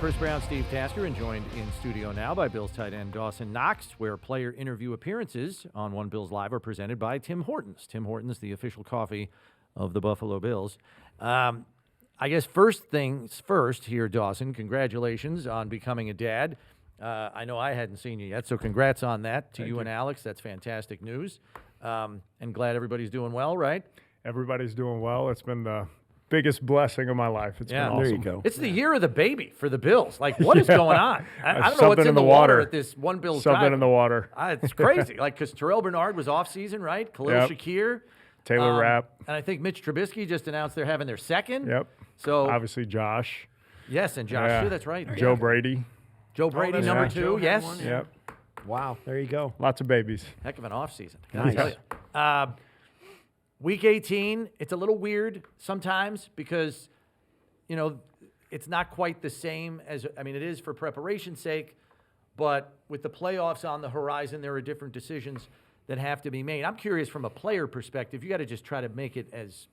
Chris Brown, Steve Tasker, and joined in studio now by Bills tight end Dawson Knox, where player interview appearances on One Bills Live are presented by Tim Hortons. Tim Hortons, the official coffee of the Buffalo Bills. I guess first things first here, Dawson, congratulations on becoming a dad. I know I hadn't seen you yet, so congrats on that to you and Alex. That's fantastic news. And glad everybody's doing well, right? Everybody's doing well. It's been the biggest blessing of my life. It's been awesome. There you go. It's the year of the baby for the Bills. Like, what is going on? I don't know what's in the water at this One Bills Something drive. in the water. It's crazy. Like, because Terrell Bernard was off-season, right? Khalil Shakir. Taylor Rapp. And I think Mitch Trubisky just announced they're having their second. Yep. So obviously Josh. Yes, and Josh too. That's right. Joe Brady. Joe Brady, number 2. Yes. Yep. Wow. There you go. Lots of babies. Heck of an off-season. Nice. Tell you. Week 18, it's a little weird sometimes because, you know, it's not quite the same as, I mean, it is for preparation's sake, but with the playoffs on the horizon, there are different decisions that have to be made. I'm curious from a player perspective, you got to just try to make it as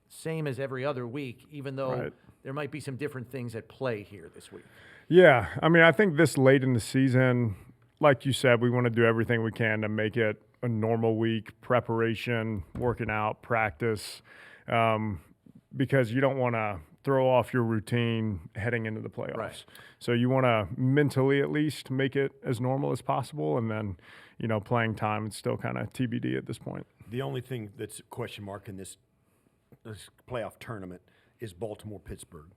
same as every other week, even though there might be some different things at play here this week. Yeah. I mean, I think this late in the season, like you said, we want to do everything we can to make it a normal week, preparation, working out, practice, because you don't want to throw off your routine heading into the playoffs. Right. So you want to mentally at least make it as normal as possible, and then, you know, playing time, it's still kind of TBD at this point. The only thing that's a question mark in this playoff tournament is Baltimore-Pittsburgh.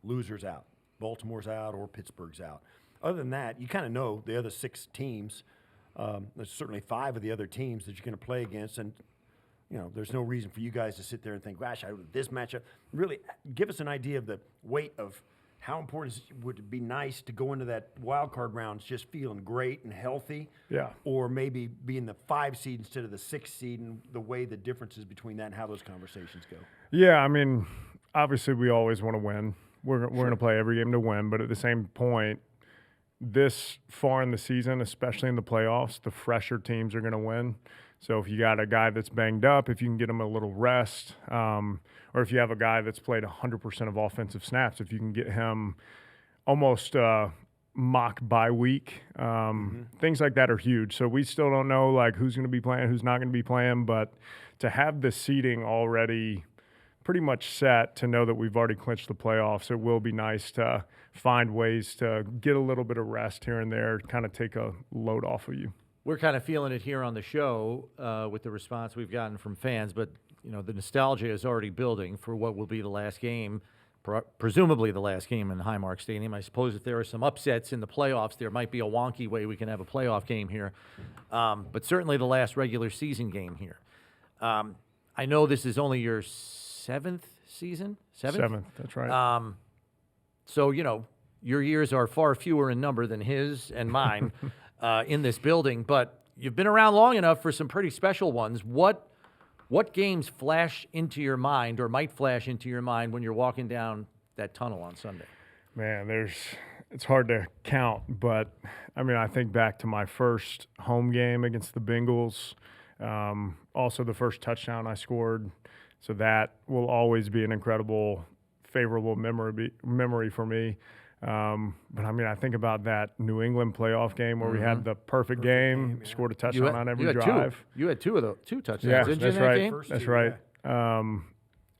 Losers out. Baltimore's out or Pittsburgh's out. Other than that, you kind of know the other 6 teams. There's certainly 5 of the other teams that you're going to play against, and you know, there's no reason for you guys to sit there and think, gosh, this matchup. Really, give us an idea of the weight of how important would it be nice to go into that wild card round just feeling great and healthy, or maybe being the 5 seed instead of the 6 seed, and the way the differences between that and how those conversations go. Yeah, I mean, obviously we always want to win. We're going to play every game to win, but at the same point, this far in the season, especially in the playoffs, the fresher teams are going to win. So if you got a guy that's banged up, if you can get him a little rest, or if you have a guy that's played 100% of offensive snaps, if you can get him almost mock bye week, things like that are huge. So we still don't know like who's going to be playing, who's not going to be playing, but to have the seeding already pretty much set, to know that we've already clinched the playoffs, it will be nice to find ways to get a little bit of rest here and there, kind of take a load off of you. We're kind of feeling it here on the show with the response we've gotten from fans, but you know the nostalgia is already building for what will be the last game, presumably the last game in Highmark Stadium. I suppose if there are some upsets in the playoffs, there might be a wonky way we can have a playoff game here, but certainly the last regular season game here. I know this is only your 7th season? 7th, that's right. So, you know, your years are far fewer in number than his and mine in this building, but you've been around long enough for some pretty special ones. What games flash into your mind or might flash into your mind when you're walking down that tunnel on Sunday? Man, it's hard to count, but I mean, I think back to my first home game against the Bengals, also the first touchdown I scored. So that will always be an incredible, favorable memory for me. But I mean, I think about that New England playoff game where we had the perfect game, scored a touchdown on every drive. You had two touchdowns. Yeah, didn't that's you, in that right. game? That's right.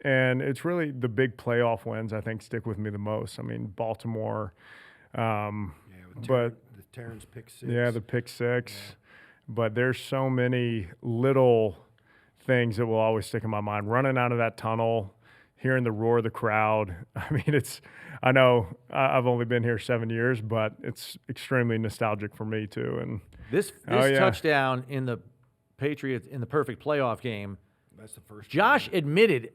And it's really the big playoff wins I think stick with me the most. I mean, Baltimore, the Terrence pick 6. Yeah, the pick 6. Yeah. But there's so many little things that will always stick in my mind. Running out of that tunnel, hearing the roar of the crowd. I mean, I know I've only been here 7 years, but it's extremely nostalgic for me too. And this touchdown in the Patriots in the perfect playoff game, that's the first. Josh admitted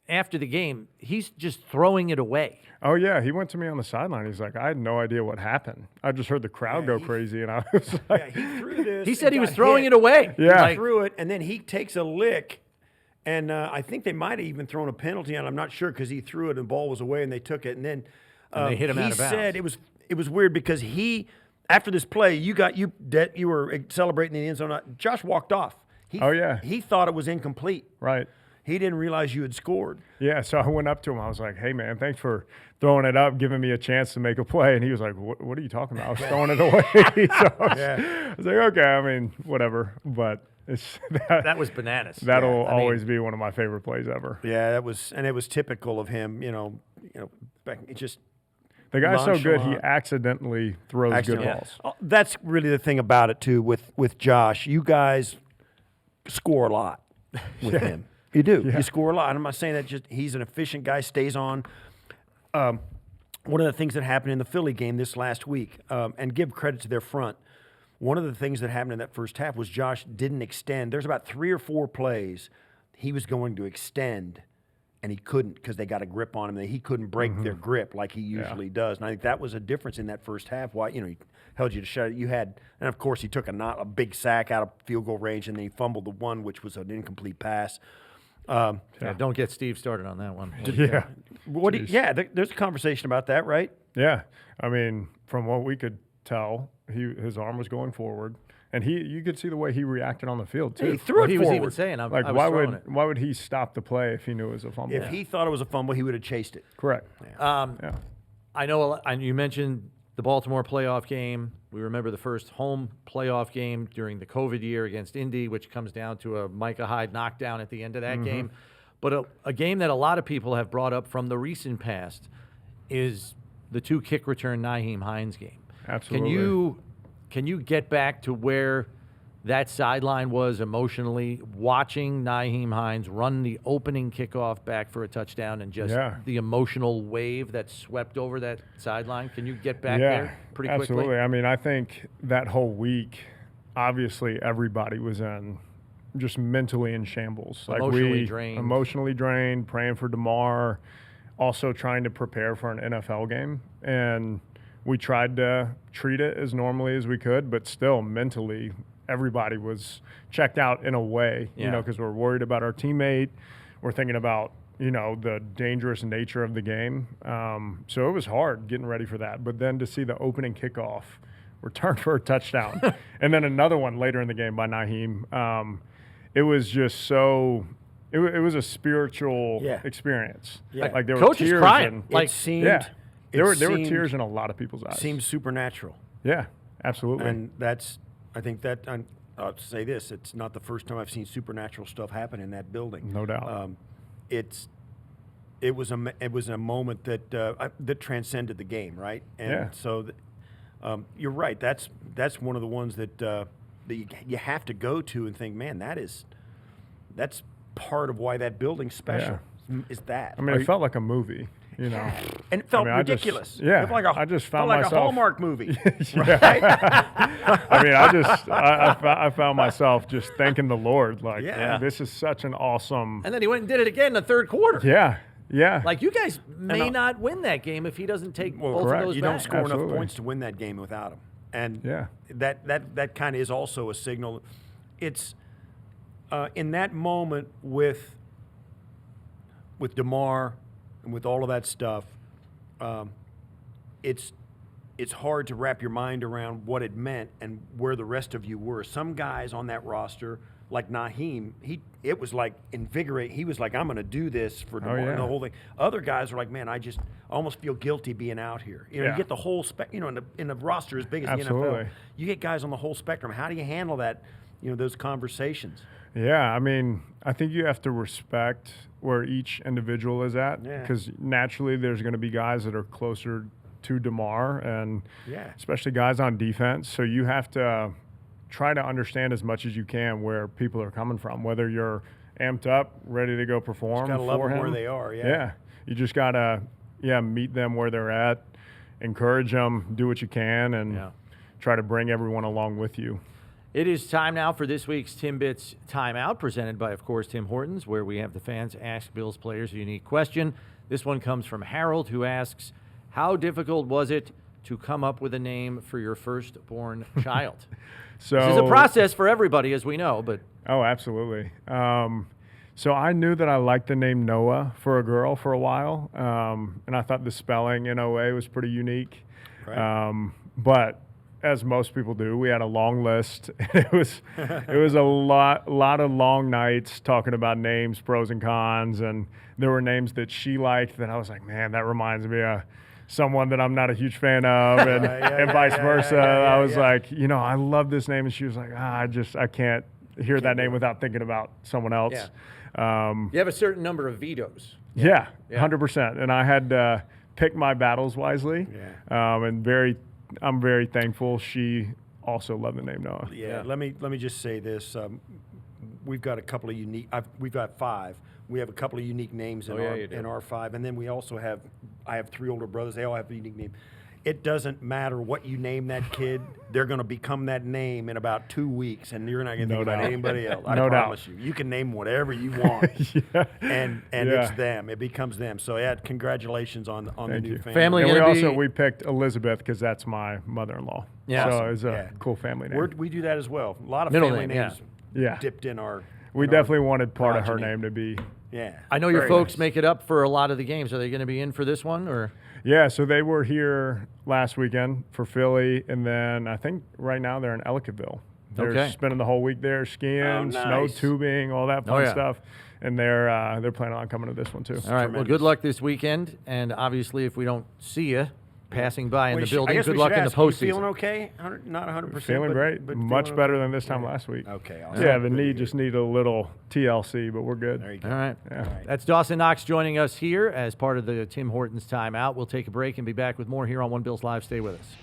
after the game, he's just throwing it away. Oh, yeah. He went to me on the sideline. He's like, I had no idea what happened. I just heard the crowd go crazy, and I was like. Yeah, he threw this. He said he was throwing it away. Yeah. He threw it, and then he takes a lick, and I think they might have even thrown a penalty on him. I'm not sure because he threw it and the ball was away, and they took it. And then they hit him out of bounds. He said it was weird because after this play, you were celebrating in the end zone. Josh walked off. He thought it was incomplete. Right. he didn't realize you had scored. Yeah, so I went up to him. I was like, hey, man, thanks for throwing it up, giving me a chance to make a play. And he was like, what are you talking about? I was throwing it away. So I was like, okay, I mean, whatever. But that was bananas. That'll always be one of my favorite plays ever. Yeah, it was typical of him, back, it just the guy's so good, he accidentally throws good balls. That's really the thing about it, too, with Josh. You guys score a lot with him. You do. Yeah. You score a lot. I'm not saying that just he's an efficient guy, stays on. One of the things that happened in the Philly game this last week, and give credit to their front, one of the things that happened in that first half was Josh didn't extend. There's about 3 or 4 plays he was going to extend, and he couldn't because they got a grip on him. He couldn't break their grip like he usually does. And I think that was a difference in that first half. Why, he held you to shut it. You had, and of course he took a big sack out of field goal range, and then he fumbled the one, which was an incomplete pass. Don't get Steve started on that one. There's a conversation about that, right? Yeah, I mean, from what we could tell, his arm was going forward, and you could see the way he reacted on the field too. He threw it he forward. was even saying, I was why would he stop the play if he knew it was a fumble? If he thought it was a fumble, he would have chased it. Correct. I know you mentioned the Baltimore playoff game. We remember the first home playoff game during the COVID year against Indy, which comes down to a Micah Hyde knockdown at the end of that game. But a game that a lot of people have brought up from the recent past is the 2 kick return Nyheim Hines game. Absolutely. Can you get back to where that sideline was emotionally, watching Nyheim Hines run the opening kickoff back for a touchdown and just the emotional wave that swept over that sideline? Can you get back there pretty quickly? Absolutely. I mean, I think that whole week, obviously everybody was just mentally in shambles. Emotionally drained, praying for DeMar, also trying to prepare for an NFL game. And we tried to treat it as normally as we could, but still mentally everybody was checked out in a way, because we're worried about our teammate. We're thinking about, the dangerous nature of the game. So it was hard getting ready for that. But then to see the opening kickoff, return for a touchdown, and then another one later in the game by Nyheim, it was just so – it was a spiritual experience. Yeah. Like there were Coach tears. Is crying. There were tears in a lot of people's eyes. Seems supernatural. Yeah, absolutely. And I think that I'll say this: it's not the first time I've seen supernatural stuff happen in that building. No doubt. It was a moment that transcended the game, right? And so you're right. That's one of the ones that you have to go to and think, man, that's part of why that building's special. Is that? I mean, it felt like a movie. And it felt ridiculous. It felt like I just found like myself a Hallmark movie. Right? I mean, I found myself just thanking the Lord, this is such an awesome. And then he went and did it again in the third quarter. Yeah. Like, you guys may not win that game if he doesn't take both of those You back. don't score enough points to win that game without him. And that kind of is also a signal. It's in that moment with DeMar and with all of that stuff, it's hard to wrap your mind around what it meant and where the rest of you were. Some guys on that roster, like Nyheim, it was like invigorating. He was like, I'm going to do this for DeMar and the whole thing. Other guys are like, man, I almost feel guilty being out here. You get the whole in a roster as big as the NFL, you get guys on the whole spectrum. How do you handle that? Those conversations. Yeah, I mean, I think you have to respect where each individual is at, because naturally there's going to be guys that are closer to DeMar, and especially guys on defense. So you have to try to understand as much as you can where people are coming from, whether you're amped up, ready to go perform just gotta for love him. Where they are, you just got to meet them where they're at, encourage them, do what you can, and try to bring everyone along with you. It is time now for this week's Timbits Timeout, presented by, of course, Tim Hortons, where we have the fans ask Bills players a unique question. This one comes from Harold, who asks, how difficult was it to come up with a name for your firstborn child? So this is a process for everybody, as we know. But oh, absolutely. So I knew that I liked the name Noah for a girl for a while, and I thought the spelling N-O-A was pretty unique. Right. But as most people do, we had a long list. It was a lot of long nights talking about names, pros and cons, and there were names that she liked that I was like, man, that reminds me of someone that I'm not a huge fan of, and vice versa. I was like, I love this name, and she was like, I can't hear that name without thinking about someone else. Yeah. You have a certain number of vetoes. Yeah, 100%. And I had to pick my battles wisely. Yeah. I'm very thankful. She also loved the name Noah. Yeah. Let me just say this. We've got a couple of unique. We've got 5. We have a couple of unique names in our 5, and then we also have. I have 3 older brothers. They all have a unique name. It doesn't matter what you name that kid; they're going to become that name in about 2 weeks, and you're not going to think about anybody else. I promise you. You can name whatever you want, and it's them. It becomes them. So congratulations on the new family. And we picked Elizabeth because that's my mother-in-law. Yeah, so it's a cool family name. We do that as well. A lot of family names dipped in our. We definitely wanted part of her name to be. Yeah. I know your folks make it up for a lot of the games. Are they going to be in for this one or? Yeah, so they were here last weekend for Philly, and then I think right now they're in Ellicottville. They're spending the whole week there skiing, snow tubing, all that fun stuff, and they're planning on coming to this one too. All right, well, good luck this weekend, and obviously if we don't see you passing by in the building, good luck in the postseason. You feeling okay? Not 100%. Feeling great. But much better than this time last week. Okay. Awesome. Yeah, the knee just needed a little TLC, but we're good. There you go. All right. That's Dawson Knox joining us here as part of the Tim Hortons Timeout. We'll take a break and be back with more here on One Bills Live. Stay with us.